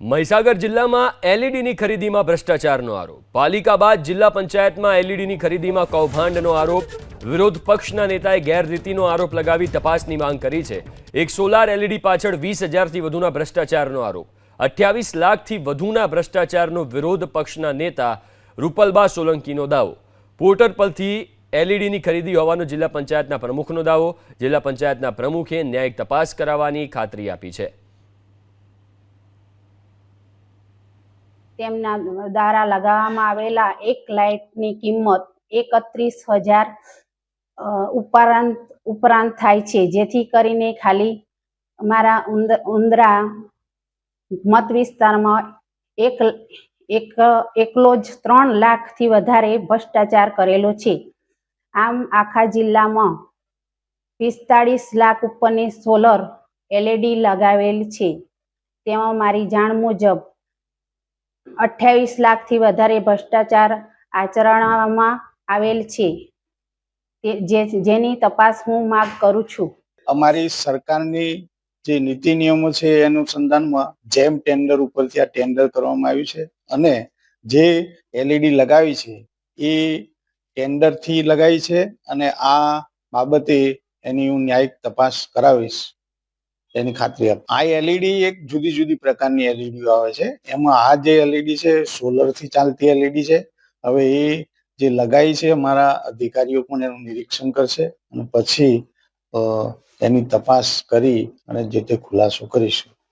મહીસાગર જિલ્લામાં એલઈડીની ખરીદીમાં ભ્રષ્ટાચારનો આરોપ। પાલિકા બાદ જિલ્લા પંચાયતમાં એલઈડીની ખરીદીમાં કૌભાંડનો આરોપ। વિરોધ પક્ષના નેતાએ ગેરરીતિનો આરોપ લગાવી તપાસની માંગ કરી છે। એક સોલાર એલઈડી પાછળ 20,000થી વધુના ભ્રષ્ટાચારનો આરોપ। 28 લાખથી વધુના ભ્રષ્ટાચારનો વિરોધ પક્ષના નેતા રૂપલબા સોલંકીનો દાવો। પોર્ટલ પરથી એલઈડીની ખરીદી હોવાનો જિલ્લા પંચાયતના પ્રમુખનો દાવો। જિલ્લા પંચાયતના પ્રમુખે ન્યાયિક તપાસ કરાવવાની ખાતરી આપી છે। તેમના દ્વારા લગાવવામાં આવેલા એક લાઇટની કિંમત 31,000 ઉપરાંત થાય છે, જેથી કરીને ખાલી અમારા ઉંદરા મત વિસ્તારમાં એકલો જ 3 લાખથી વધારે ભ્રષ્ટાચાર કરેલો છે। આમ આખા જિલ્લામાં 45 લાખ ઉપરની સોલર એલઈડી લગાવેલ છે। તેમાં મારી જાણ મુજબ 28 લાખથી વધારે ભ્રષ્ટાચાર આચરવામાં આવેલ છે, જેની તપાસ હું માંગ કરું છું। અમારી સરકારની જે નીતિ નિયમો છે એ અનુસંધાનમાં જેમ ટેન્ડર ઉપરથી આ ટેન્ડર કરવામાં આવ્યું છે અને જે એલઈડી લગાવી છે એ ટેન્ડરથી લગાવી છે અને આ બાબતે એની હું ન્યાયિક તપાસ કરાવીશ એની ખાતરી આપ। આ એલઈડી એક જુદી જુદી પ્રકારની એલઈડી આવે છે। એમાં આ જે એલઈડી છે સોલરથી ચાલતી એલઈડી છે। હવે એ જે લગાવી છે અમારા અધિકારીઓ પણ એનું નિરીક્ષણ કરશે અને પછી એની તપાસ કરી અને જે તે ખુલાસો કરીશું।